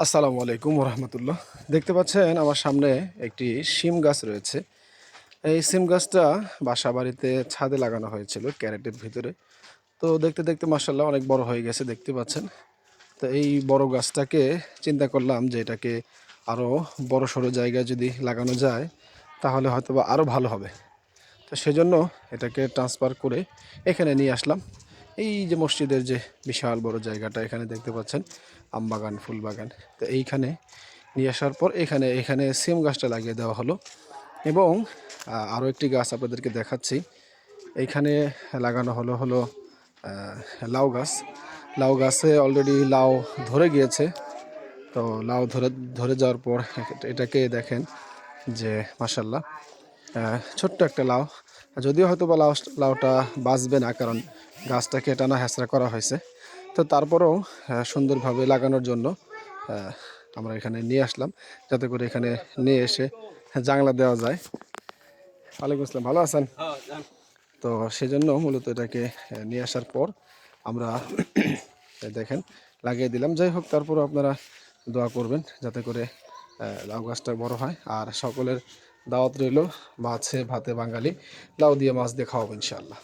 আসসালামু আলাইকুম রহমতুল্লাহ। দেখতে পাচ্ছেন আমার সামনে একটি শিম গাছ রয়েছে। এই শিম গাছটা বাসা বাড়িতে ছাদে লাগানো হয়েছিল ক্যারেটের ভিতরে। তো দেখতে দেখতে মাসাল্লাহ অনেক বড় হয়ে গেছে, দেখতে পাচ্ছেন। তো এই বড় গাছটাকে চিন্তা করলাম যে এটাকে আরও বড় সড়ো জায়গায় যদি লাগানো যায় তাহলে হয়তো বা আরও ভালো হবে। তো সেজন্য এটাকে ট্রান্সফার করে এখানে নিয়ে আসলাম। এই যে মসজিদের যে বিশাল বড় জায়গাটা এখানে দেখতে পাচ্ছেন, আমবাগান, ফুল বাগান। তো এইখানে নিয়ে আসার পর এখানে এখানে সিম গাছটা লাগিয়ে দেওয়া হলো এবং আরও একটি গাছ আপনাদেরকে দেখাচ্ছি। এইখানে লাগানো হলো লাউ গাছ। লাউ গাছে অলরেডি লাউ ধরে গিয়েছে। তো লাউ ধরে ধরে যাওয়ার পর এটাকে দেখেন যে মাশাল্লাহ ছোট্ট একটা লাউ। যদিও হয়তো বা লাউটা বাঁচবে না, কারণ গাছটাকে টানা হেঁচড়া করা হয়েছে। তো তারপরেও সুন্দরভাবে লাগানোর জন্য আমরা এখানে নিয়ে আসলাম, যাতে করে এখানে নিয়ে এসে জাংলা দেওয়া যায়। ওয়ালাইকুম আসসালাম, ভালো আছেন? তো সেজন্য মূলত এটাকে নিয়ে আসার পর আমরা দেখেন লাগিয়ে দিলাম। যাই হোক, তারপরও আপনারা দোয়া করবেন যাতে করে লাউ গাছটা বড় হয়। আর সকলের দাওয়াত রইল, মাছে ভাতে বাঙালি, লাউ দিয়ে মাছ দিয়ে খাওয়াবো ইনশাআল্লাহ।